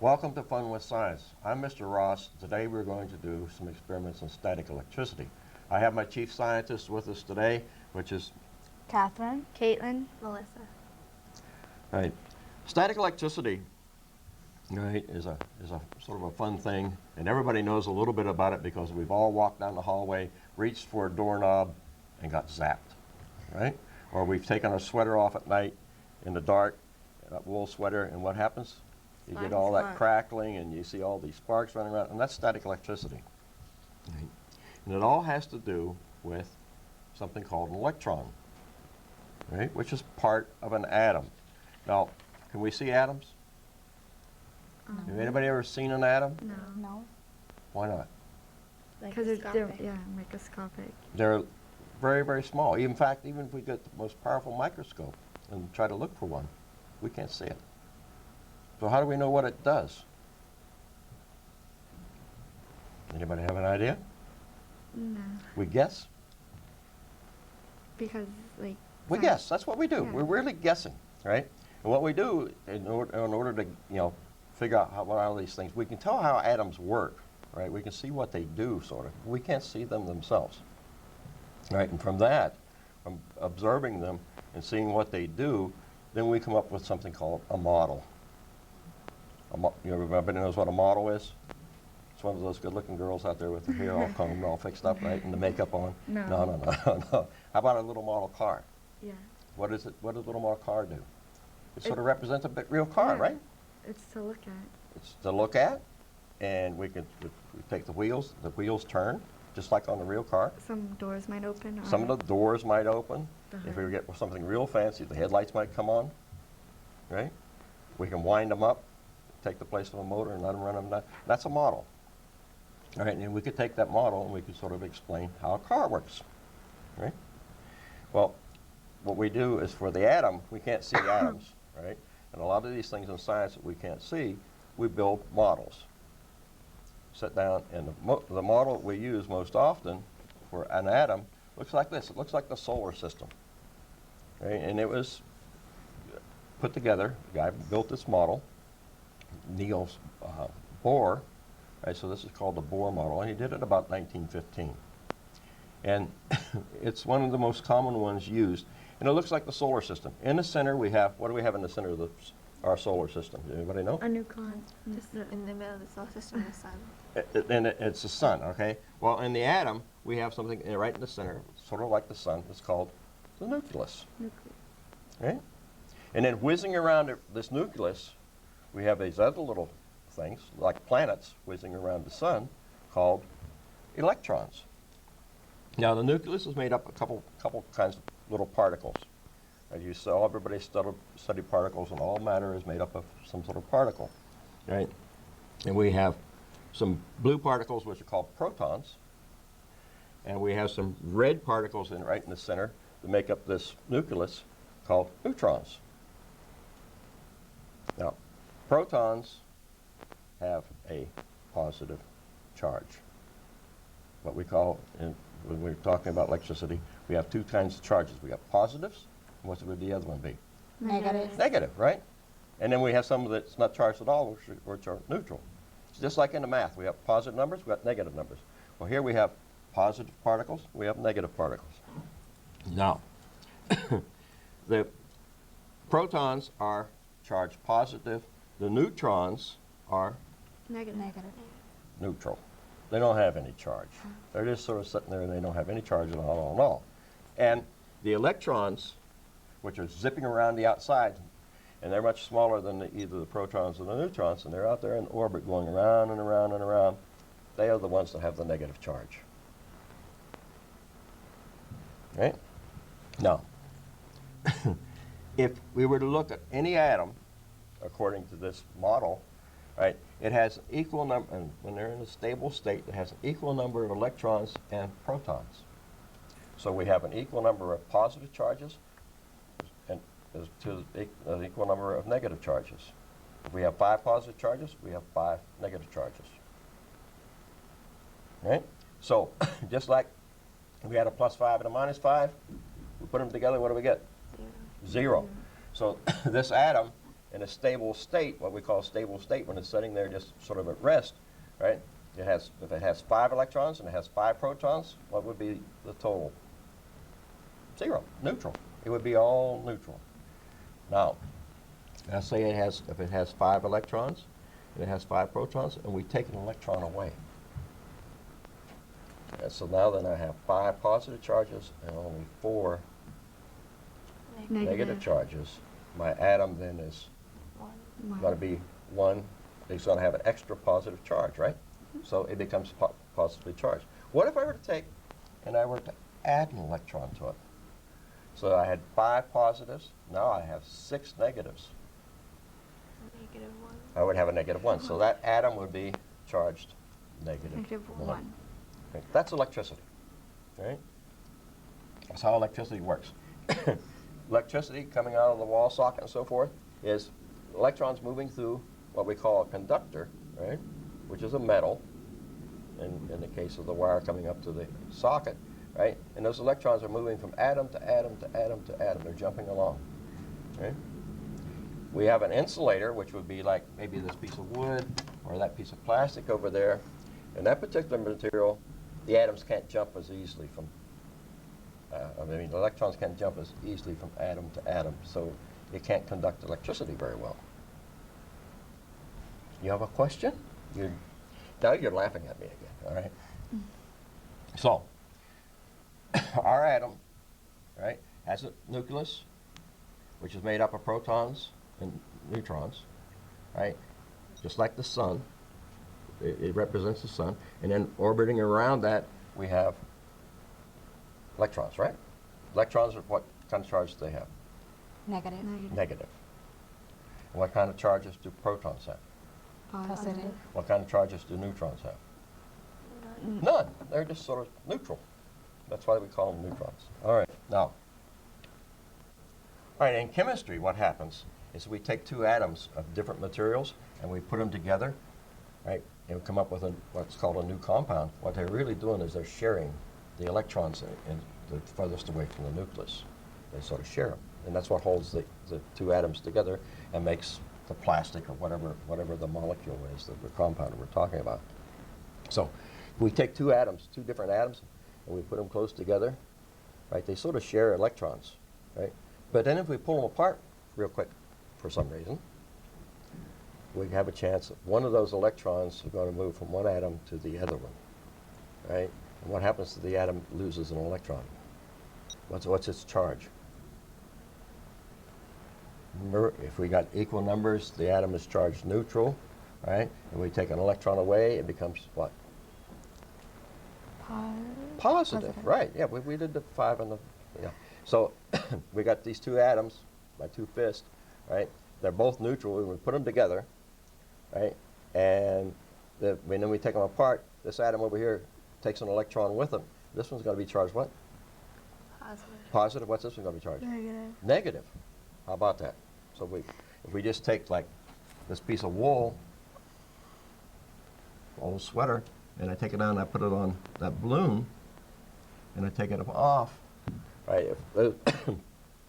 Welcome to Fun with Science. I'm Mr. Ross. Today we're going to do some experiments on static electricity. I have my chief scientist with us today, which is Catherine. Caitlin. Melissa. right. Static electricity, right, is a sort of a fun thing, and everybody knows a little bit about it because we've all walked down the hallway, reached for a doorknob, and got zapped, right? Or we've taken our sweater off at night in the dark, that wool sweater, and what happens? You get all that crackling and you see all these sparks running around, and that's static electricity. Right. And it all has to do with something called an electron, right, which is part of an atom. Now, can we see atoms? Have anybody ever seen an atom? No. Why not? Because they're microscopic. They're very, very small. In fact, even if we get the most powerful microscope and try to look for one, we can't see it. So how do we know what it does? Anybody have an idea? No. We guess? Because, like... We guess. That's what we do. Yeah. We're really guessing, right? And what we do in order to, figure out what all these things, we can tell how atoms work, right? We can see what they do, sort of. We can't see them themselves, right? And from that, from observing them and seeing what they do, then we come up with something called a model. Everybody knows what a model is? It's one of those good-looking girls out there with her hair all combed and all fixed up, right, and the makeup on. No. No. How about a little model car? Yeah. What is it? What does a little model car do? It sort of represents a real car, Yeah. right? It's to look at. It's to look at, and we take the wheels turn, just like on the real car. Some doors might open. Or Some of the doors might open. The If we hood. get something real fancy, the headlights might come on, right? We can wind them up, take the place of a motor and let them run them down. That's a model. All right, and we could take that model and we could sort of explain how a car works, right? Well, what we do is for the atom, we can't see atoms, right? And a lot of these things in science that we can't see, we build models. Sit down, and the model we use most often for an atom looks like this. It looks like the solar system, right? And it was put together. The guy built this model, Niels Bohr, right? So this is called the Bohr model, and he did it about 1915. And it's one of the most common ones used. And it looks like the solar system. In the center we have, what do we have in the center of our solar system? Does anybody know? A nucleon. Just in the middle of the solar system, the sun. And it's the sun, okay? Well, in the atom, we have something right in the center, sort of like the sun. It's called the nucleus, right? And then whizzing around this nucleus, we have these other little things, like planets whizzing around the sun, called electrons. Now, the nucleus is made up of a couple kinds of little particles. As you saw, everybody study particles, and all matter is made up of some sort of particle, right? And we have some blue particles, which are called protons, and we have some red particles right in the center that make up this nucleus called neutrons. Now, protons have a positive charge. What we call, when we're talking about electricity, we have two kinds of charges. We have positives, and what would the other one be? Negative. Negative, right? And then we have some that's not charged at all, which are neutral. It's just like in the math. We have positive numbers, we have negative numbers. Well, here we have positive particles, we have negative particles. Now, the protons are charged positive, the neutrons are Negative. neutral. They don't have any charge. They're just sort of sitting there and they don't have any charge at all. And the electrons, which are zipping around the outside, and they're much smaller than either the protons or the neutrons, and they're out there in orbit going around and around and around, they are the ones that have the negative charge. Right? Now, if we were to look at any atom, according to this model, right, it has an equal number, and when they're in a stable state, it has an equal number of electrons and protons. So we have an equal number of positive charges and to an equal number of negative charges. If we have 5 positive charges, we have 5 negative charges. Right? So, just like we had a +5 and a -5, we put them together, what do we get? 0. So this atom in a stable state, what we call stable state, when it's sitting there just sort of at rest, right? If it has 5 electrons and it has 5 protons, what would be the total? 0, neutral. It would be all neutral. Now, let's say if it has 5 electrons and it has 5 protons, and we take an electron away. And so now then I have 5 positive charges and only 4 negative charges. My atom then is going to be 1. It's going to have an extra positive charge, right? So it becomes positively charged. What if I were to take and I were to add an electron to it? So I had 5 positives. Now I have 6 negatives. -1. I would have a -1. So that atom would be charged -1. -1. Okay, that's electricity, right? That's how electricity works. Electricity coming out of the wall socket and so forth is electrons moving through what we call a conductor, right? Which is a metal, in the case of the wire coming up to the socket, right? And those electrons are moving from atom to atom to atom to atom. They're jumping along, right? We have an insulator, which would be like maybe this piece of wood or that piece of plastic over there. In that particular material, the atoms can't jump as easily from, the electrons can't jump as easily from atom to atom, so it can't conduct electricity very well. You have a question? Now you're laughing at me again, all right? So, our atom, right, has a nucleus, which is made up of protons and neutrons, right? Just like the sun. It represents the sun. And then orbiting around that, we have electrons, right? Electrons are what kind of charge do they have? Negative. Negative. And what kind of charges do protons have? Positive. What kind of charges do neutrons have? None. They're just sort of neutral. That's why we call them neutrons. All right, now. All right, in chemistry, what happens is we take 2 atoms of different materials and we put them together, right, and we come up with what's called a new compound. What they're really doing is they're sharing the electrons in the furthest away from the nucleus. They sort of share them, and that's what holds the 2 atoms together and makes the plastic or whatever the molecule is, the compound we're talking about. So, if we take 2 atoms, 2 different atoms, and we put them close together, right, they sort of share electrons, right? But then if we pull them apart real quick, for some reason, we have a chance that one of those electrons is going to move from one atom to the other one, right? And what happens to the atom loses an electron? What's its charge? Remember, if we got equal numbers, the atom is charged neutral, right? And we take an electron away, it becomes what? Positive, right? Yeah, we did the 5 and the, yeah. So we got these 2 atoms, my 2 fists, right? They're both neutral, and we put them together, right? And then we take them apart. This atom over here takes an electron with them. This one's going to be charged what? Positive. Positive. What's this one going to be charged? Negative. Negative. How about that? So if we just take like this piece of wool, old sweater, and I take it down and I put it on that balloon, and I take it off, right? If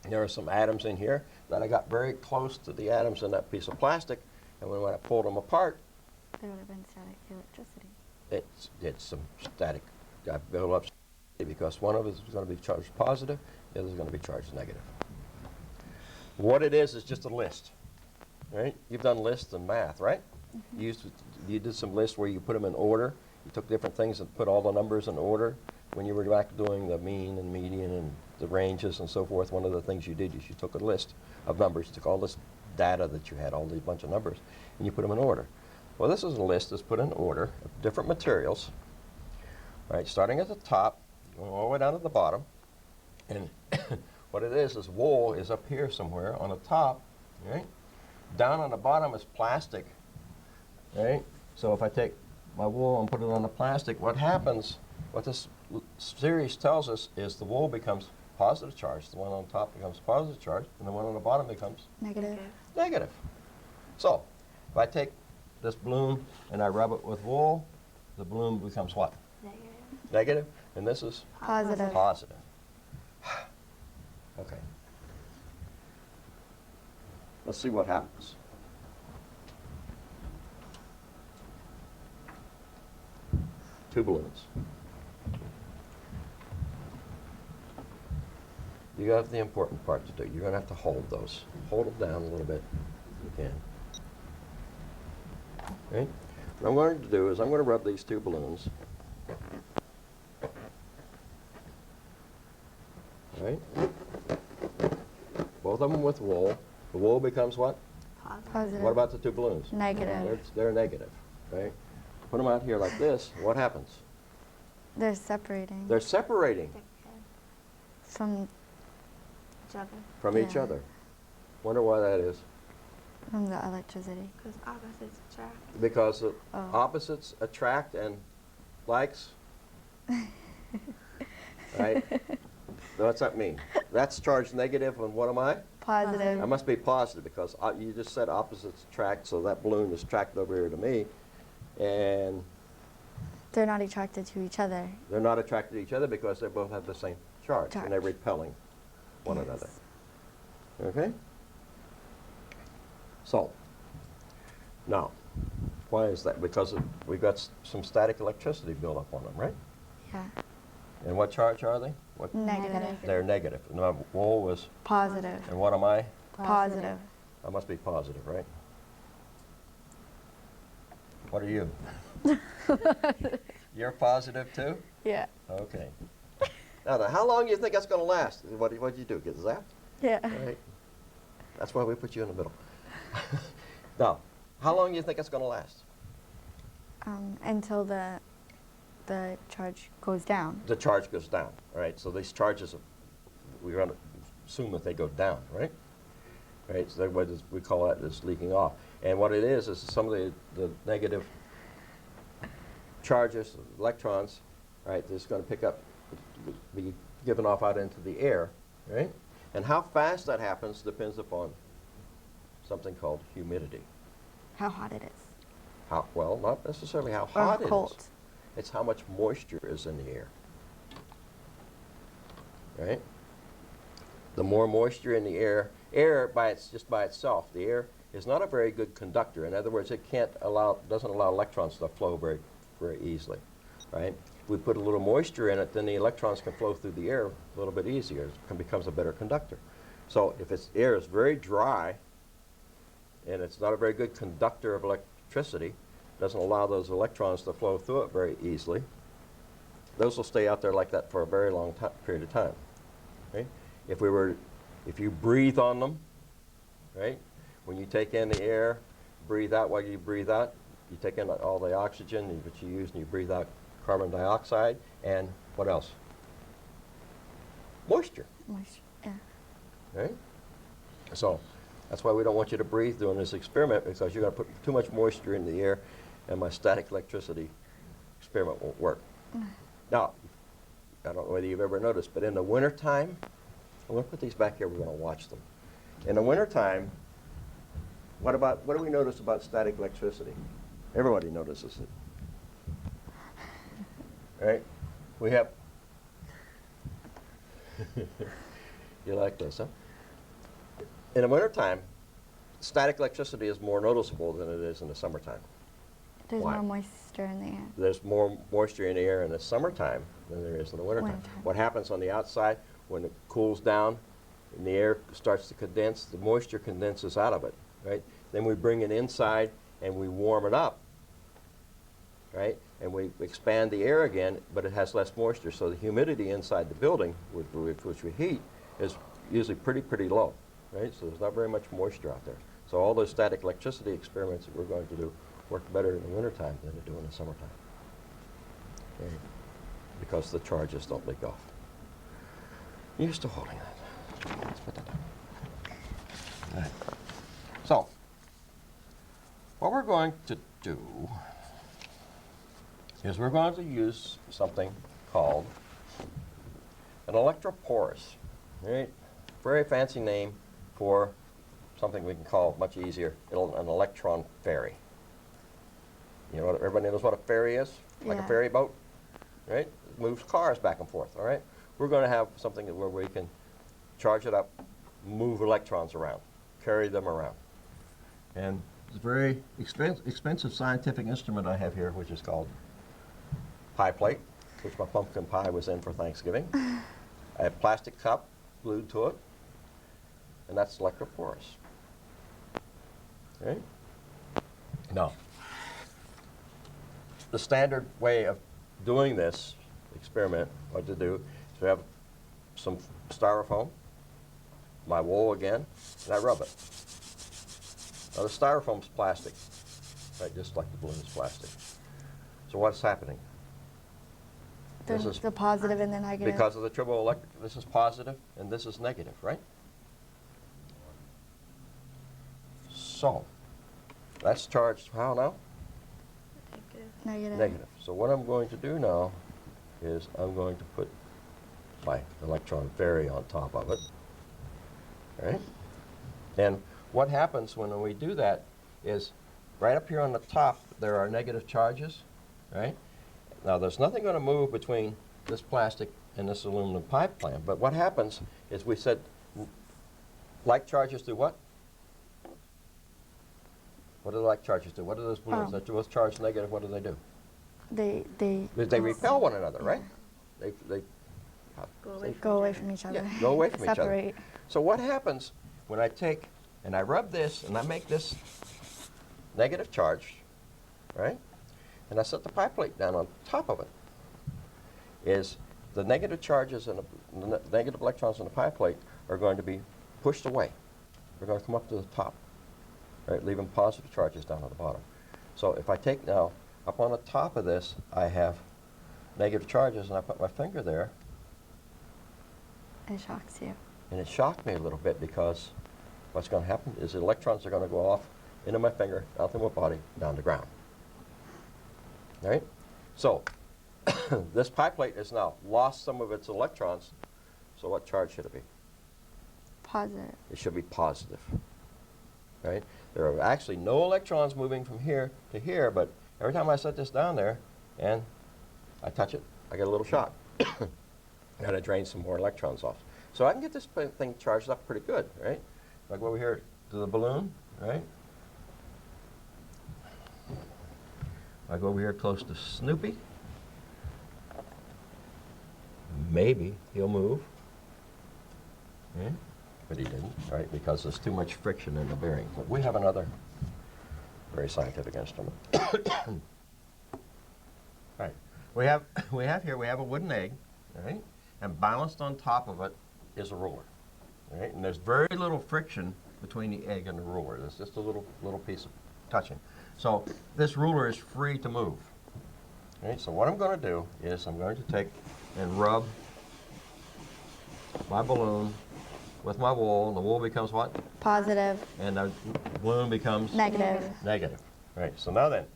there are some atoms in here that I got very close to the atoms in that piece of plastic, and when I pulled them apart, There would have been static electricity. it's some static built up because one of it is going to be charged positive, the other is going to be charged negative. What it is just a list, right? You've done lists in math, right? You did some lists where you put them in order. You took different things and put all the numbers in order. When you were back doing the mean and median and the ranges and so forth, one of the things you did is you took a list of numbers, you took all this data that you had, all these bunch of numbers, and you put them in order. Well, this is a list that's put in order of different materials, right? Starting at the top, going all the way down to the bottom, and what it is wool is up here somewhere on the top, right? Down on the bottom is plastic, right? So if I take my wool and put it on the plastic, what happens, what this series tells us is the wool becomes positive charge, the one on top becomes positive charge, and the one on the bottom becomes Negative. negative. So, if I take this balloon and I rub it with wool, the balloon becomes what? Negative. Negative, and this is Positive. positive. Okay. Let's see what happens. Two balloons. You got the important part to do. You're going to have to hold those. Hold them down a little bit if you can. Okay? What I'm going to do is I'm going to rub these two balloons. All right? Both of them with wool. The wool becomes what? Positive. Positive. What about the two balloons? Negative. They're negative, right? Put them out here like this, what happens? They're separating They're separating Okay. from Each other. from each Yeah. other. Wonder why that is. the electricity. Because opposites attract. Because the Oh. opposites attract and likes, right? What's that mean? That's charged negative, and what am I? Positive. I must be positive because you just said opposites attract, so that balloon is tracked over here to me, and They're not attracted to each other. they're not attracted to each other because they both have the same charge, and they're Charge. repelling one Yes. another. Okay? So, now, why is that? Because we've got some static electricity built up on them, right? Yeah. And what charge are they? What? Negative. They're negative. And my wool was, Positive. and what am I? Positive. I must be positive, right? What are you? You're positive too? Yeah. Okay. Now, how long do you think that's going to last? What did you do? Get zapped? Yeah. Right. That's why we put you in the middle. Now, how long do you think it's going to last? Until the charge goes down. The charge goes down, right? So these charges, we're going to assume that they go down, right? Right. So what we call that is leaking off. And what it is some of the negative charges, electrons, right? That's going to pick up, be given off out into the air, right? And how fast that happens depends upon something called humidity. How hot it is. How, well, not necessarily how Or hot it cold. is. It's how much moisture is in the air. Right? The more moisture in the air, just by itself, the air is not a very good conductor. In other words, it doesn't allow electrons to flow very, very easily. Right? If we put a little moisture in it, then the electrons can flow through the air a little bit easier. It becomes a better conductor. So if air is very dry, and it's not a very good conductor of electricity, doesn't allow those electrons to flow through it very easily, those will stay out there like that for a very long period of time. Right? If you breathe on them, right? When you take in the air, breathe out while you breathe out, you take in all the oxygen that you use and you breathe out carbon dioxide, and what else? Moisture, Moisture. Yeah. right? So that's why we don't want you to breathe doing this experiment, because you're going to put too much moisture in the air and my static electricity experiment won't work. Now, I don't know whether you've ever noticed, but in the wintertime, I'm going to put these back here, we're going to watch them. In the wintertime, what do we notice about static electricity? Everybody notices it. Right? We have, you like this, huh? In the wintertime, static electricity is more noticeable than it is in the summertime. There's Why? more moisture in the air. There's more moisture in the air in the summertime than there is in the wintertime. Wintertime. What happens on the outside, when it cools down and the air starts to condense, the moisture condenses out of it, right? Then we bring it inside and we warm it up, right? And we expand the air again, but it has less moisture. So the humidity inside the building, which we heat, is usually pretty low, right? So there's not very much moisture out there. So all those static electricity experiments that we're going to do work better in the wintertime than they do in the summertime. Okay? Because the charges don't leak off. You're still holding that. Let's put that down. All right. So, what we're going to do is we're going to use something called an electroporous. Right? Very fancy name for something we can call much easier, an electron ferry. You know, everybody knows what a ferry is? Like a Yeah. ferry boat, right? It moves cars back and forth, all right? We're going to have something where we can charge it up, move electrons around. carry them around. And it's a very expensive scientific instrument I have here, which is called pie plate, which my pumpkin pie was in for Thanksgiving. I have plastic cup glued to it, and that's electroporous. Okay? Now, the standard way of doing this experiment, what to do, is we have some styrofoam, my wool again, and I rub it. Now the styrofoam's plastic, right, just like the balloon is plastic. So what's happening? This is The positive and the negative. because of the triboelectric, this is positive and this is negative, right? So, that's charged how now? Negative. Negative. So what I'm going to do now is I'm going to put my electron ferry on top of it, right? And what happens when we do that is right up here on the top there are negative charges, right? Now there's nothing going to move between this plastic and this aluminum pipe clamp, but what happens is we said like charges do what? What do like charges do? What do those balloons that both charged negative, what do they do? They repel one another, right? They Go away from each other. yeah, go away from each other. Separate. So what happens when I take and I rub this and I make this negative charge, right? And I set the pie plate down on top of it, is the negative charges and the negative electrons in the pie plate are going to be pushed away. They're going to come up to the top, right, leaving positive charges down at the bottom. So if I take now, up on the top of this, I have negative charges, and I put my finger there, It shocks you. and it shocked me a little bit because what's going to happen is the electrons are going to go off into my finger, out through my body, down to ground. Right? So this pie plate has now lost some of its electrons, so what charge should it be? Positive. It should be positive. Right? There are actually no electrons moving from here to here, but every time I set this down there and I touch it, I get a little shock. And it drains some more electrons off. So I can get this thing charged up pretty good, right? Like over here to the balloon, right? I go over here close to Snoopy. Maybe he'll move. Yeah? But he didn't, right? Because there's too much friction in the bearing. But we have another very scientific instrument. Right. We have a wooden egg, right? And balanced on top of it is a ruler, right? And there's very little friction between the egg and the ruler. There's just a little piece of touching. So this ruler is free to move. Right? So what I'm going to do is I'm going to take and rub my balloon with my wool. The wool becomes what? Positive. And the balloon becomes Negative. negative. Right. So now then,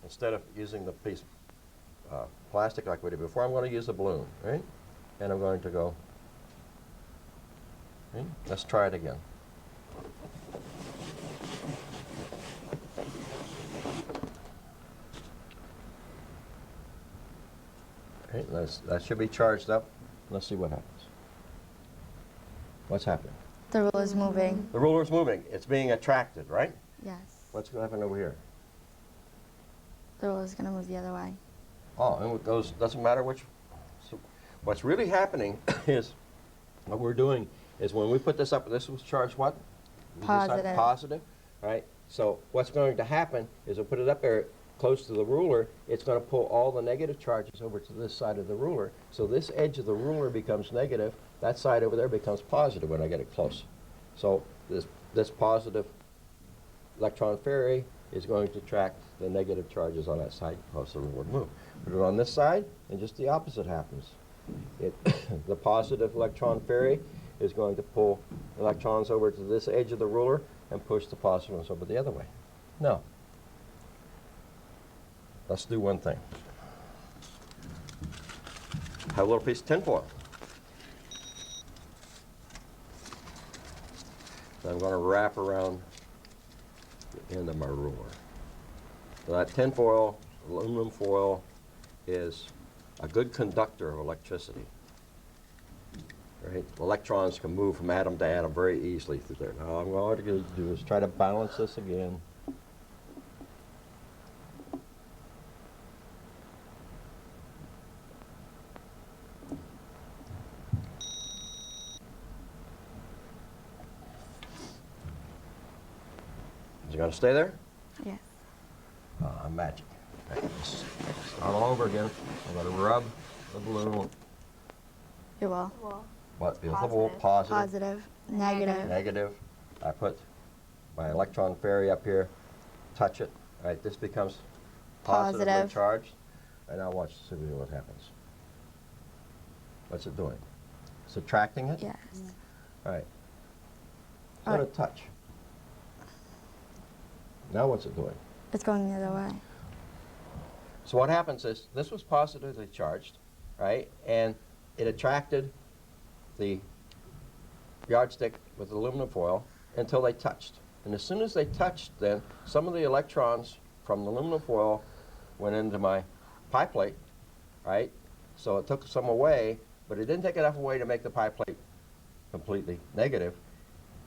instead of using the piece of plastic like we did before, I'm going to use the balloon, right? And I'm going to go. Okay? Let's try it again. Okay, that should be charged up. Let's see what happens. What's happening? The ruler is moving. The ruler's moving. It's being attracted, right? Yes. What's going to happen over here? The ruler is going to move the other way. Oh, and it goes, doesn't matter which. So what's really happening is, what we're doing is when we put this up, this was charged what? We decided Positive. Positive, right? So what's going to happen is we'll put it up there close to the ruler, it's going to pull all the negative charges over to this side of the ruler. So this edge of the ruler becomes negative, that side over there becomes positive when I get it close. So this positive electron ferry is going to attract the negative charges on that side, cause the ruler to move. Put it on this side, and just the opposite happens. The positive electron ferry is going to pull electrons over to this edge of the ruler and push the positive ones over the other way. Now, let's do one thing. Have a little piece of tinfoil. that I'm going to wrap around the end of my ruler. So that tin foil, aluminum foil, is a good conductor of electricity. right? Electrons can move from atom to atom very easily through there. Now, I'm going to do is try to balance this again. Is it going to stay there? Yes. Magic. Start all over again. I'm going to rub the balloon. You will. Well, What? The Positive. positive. Positive. Negative. Negative. I put my electron ferry up here, touch it. All right, this becomes positively Positive. charged. And now watch see what happens. What's it doing? Subtracting it? Yes. All right. It's All going right. to touch. Now what's it doing? It's going the other way. So what happens is this was positively charged, right? And it attracted the yardstick with aluminum foil until they touched. And as soon as they touched, then some of the electrons from the aluminum foil went into my pie plate, right? So it took some away, but it didn't take enough away to make the pie plate completely negative.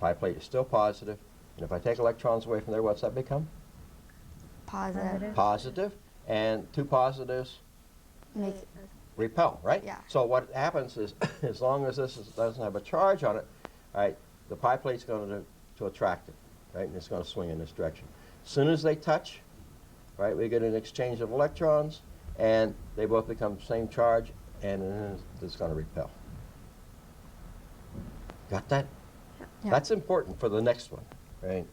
Pie plate is still positive. And if I take electrons away from there, what's that become? Positive. Positive. And two positives Make repel, right? Yeah. So what happens is, as long as doesn't have a charge on it, right, the pie plate's going to attract it, right, and it's going to swing in this direction. As soon as they touch, right, we get an exchange of electrons, and they both become the same charge, and then it's going to repel. Got that? Yeah. That's important for the next one, right?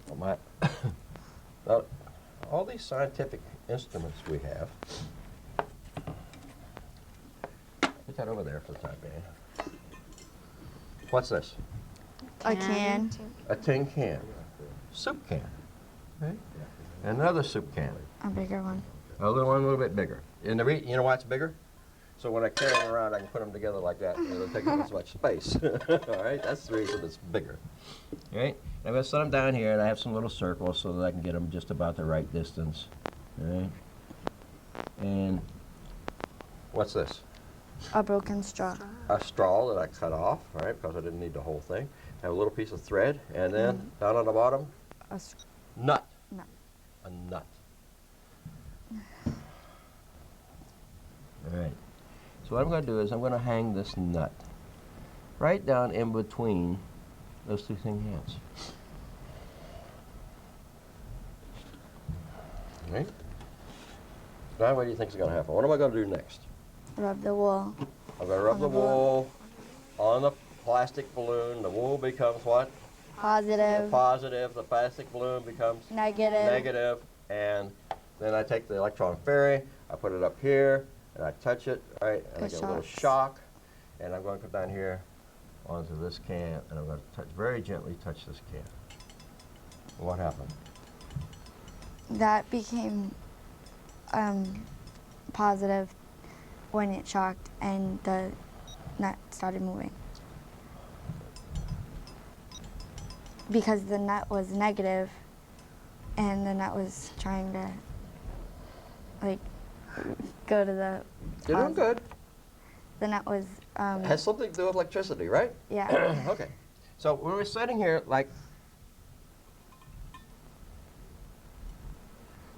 Well, now, all these scientific instruments we have, put that over there for the time being. What's this? a can. A tin can. Soup can. Right? And another soup can. A bigger one. Another one a little bit bigger. And you know why it's bigger? So when I carry them around, I can put them together like that, and it'll take up as much space. All right? That's the reason it's bigger. All right? I'm going to set them down here, and I have some little circles so that I can get them just about the right distance. All right? And what's this? A broken straw. A straw that I cut off, all right, because I didn't need the whole thing. I have a little piece of thread, and then down on the bottom, A s- nut. nut. A nut. All right. So what I'm going to do is I'm going to hang this nut right down in between those two thin hands. All right. Now what do you think is going to happen? What am I going to do next? Rub the wool. I'm going to rub On the the balloon. wool on the plastic balloon. The wool becomes what? Positive. Positive. The plastic balloon becomes Negative. negative. And then I take the electron ferry, I put it up here, and I touch it, right? And I It get a little shocks. shock. And I'm going to come down here onto this can, and I'm going to very gently touch this can. What happened? That became positive when it shocked and the nut started moving. Because the nut was negative and the nut was trying to like go to the You're doing positive. good. The nut was It has something to do with electricity, right? yeah. Okay. So when we're sitting here, like,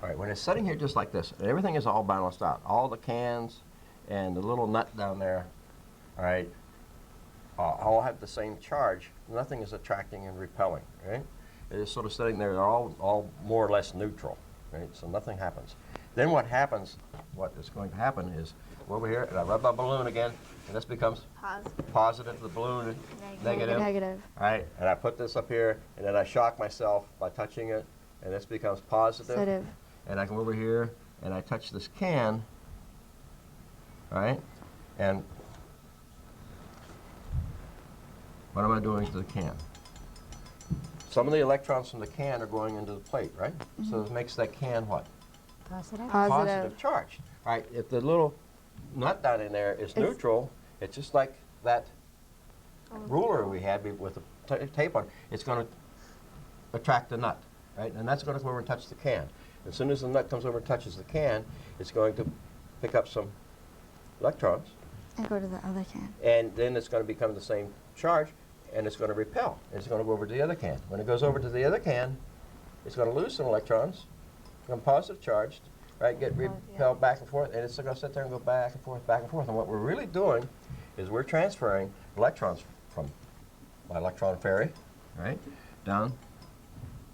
all right, when it's sitting here just like this, and everything is all balanced out, all the cans and the little nut down there, all right, all have the same charge. Nothing is attracting and repelling, right? It is sort of sitting there, they're all more or less neutral, right? So nothing happens. Then what happens, what is going to happen is, over here, and I rub my balloon again, and this becomes Positive. positive, the balloon is negative. Negative. All right, and I put this up here, and then I shock myself by touching it, and this becomes positive. Positive. And I come over here, and I touch this can, all right? And what am I doing to the can? Some of the electrons from the can are going into the plate, right? So it makes that can what? Positive. Positive charge. All right, if the little nut down in there is neutral, it's just like that ruler we had with the tape on. It's going to attract the nut, right? And that's going to come over and touch the can. As soon as the nut comes over and touches the can, it's going to pick up some electrons, And go to the other can. and then it's going to become the same charge, and it's going to repel. It's going to go over to the other can. When it goes over to the other can, it's going to lose some electrons, become positive charged, right? Get repelled back and forth, and it's going to sit there and go back and forth, back and forth. And what we're really doing is we're transferring electrons from my electron ferry, right, down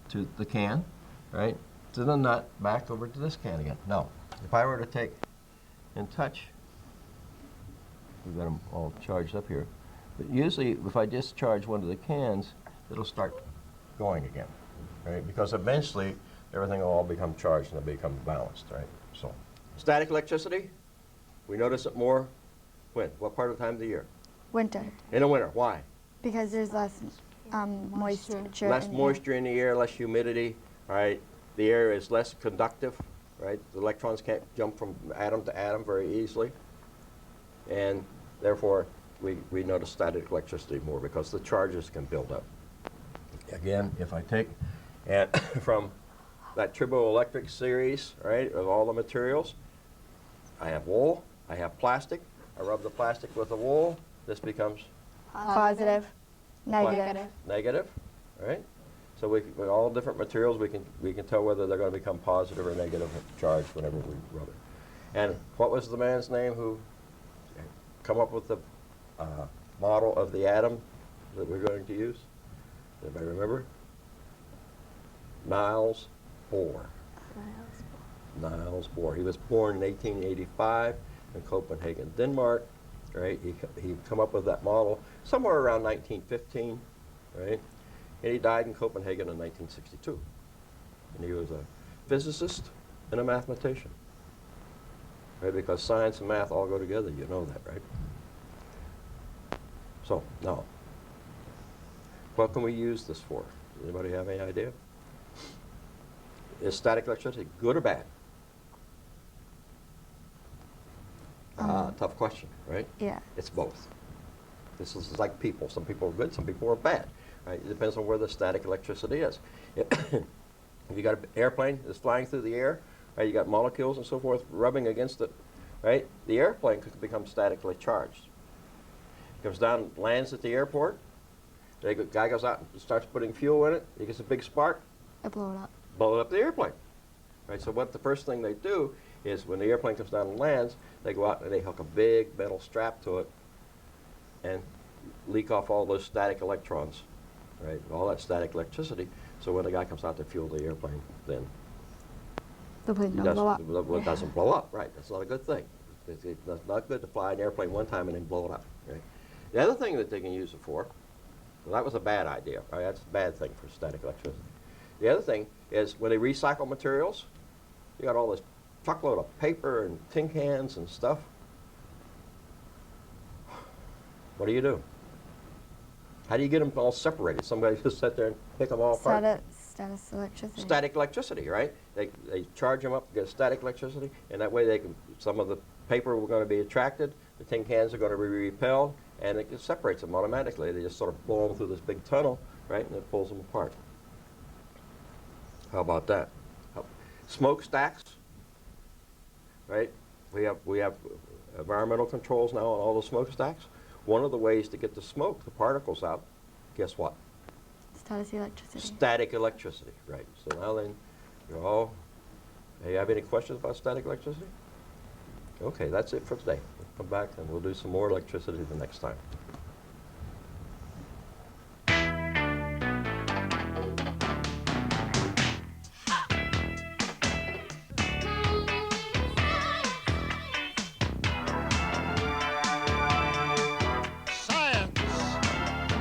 to the can, right, to the nut, back over to this can again. Now, if I were to take and touch, we've got them all charged up here, but usually if I just charge one of the cans, it'll start going again, right, because eventually everything will all become charged and it'll become balanced, right? So, static electricity, we notice it more when? What part of the time of the year? Winter. In the winter. Why? Because there's less moisture. Less in the air. moisture in the air, less humidity, right? The air is less conductive, right? The electrons can't jump from atom to atom very easily. And therefore, we notice static electricity more because the charges can build up. Again, if I take and from that triboelectric series, right, of all the materials, I have wool, I have plastic, I rub the plastic with the wool, this becomes Positive. Negative. negative, right? So with all different materials, we can tell whether they're going to become positive or negative charge whenever we rub it. And what was the man's name who come up with the model of the atom that we're going to use? Anybody remember? Niels Bohr. Niels Bohr. He was born in 1885 in Copenhagen, Denmark. Right? He come up with that model somewhere around 1915, right? And he died in Copenhagen in 1962. And he was a physicist and a mathematician, right? Because science and math all go together. You know that, right? So now, what can we use this for? Anybody have any idea? Is static electricity good or bad? Tough question, right? Yeah. It's both. This is like people. Some people are good, some people are bad. Right? It depends on where the static electricity is. If you got an airplane that's flying through the air, right, you got molecules and so forth rubbing against it, right? The airplane could become statically charged. Comes down, lands at the airport. The guy goes out and starts putting fuel in it. He gets a big spark, It blew it up. blow up the airplane. Right? So what the first thing they do is when the airplane comes down and lands, they go out and they hook a big metal strap to it and leak off all those static electrons, right? All that static electricity. So when the guy comes out to fuel the airplane, then The plane it don't blow up. doesn't blow up, right? That's not a good thing. It's not good to fly an airplane one time and then blow it up, right? The other thing that they can use it for, well, that was a bad idea, right? That's a bad thing for static electricity. The other thing is when they recycle materials, you got all this truckload of paper and tin cans and stuff. What do? How do you get them all separated? Somebody just sit there and pick them all apart? Static electricity. Static electricity, right? They charge them up, get static electricity, and that way they can, some of the paper are going to be attracted, the tin cans are going to be repelled, and it just separates them automatically. They just sort of blow them through this big tunnel, right, and it pulls them apart. How about that? Smokestacks, right? We have environmental controls now on all the smokestacks. One of the ways to get the smoke, the particles out, guess what? Static electricity. Static electricity, right. So now then, you're all, hey, you have any questions about static electricity? Okay, that's it for today. We'll come back and we'll do some more electricity the next time.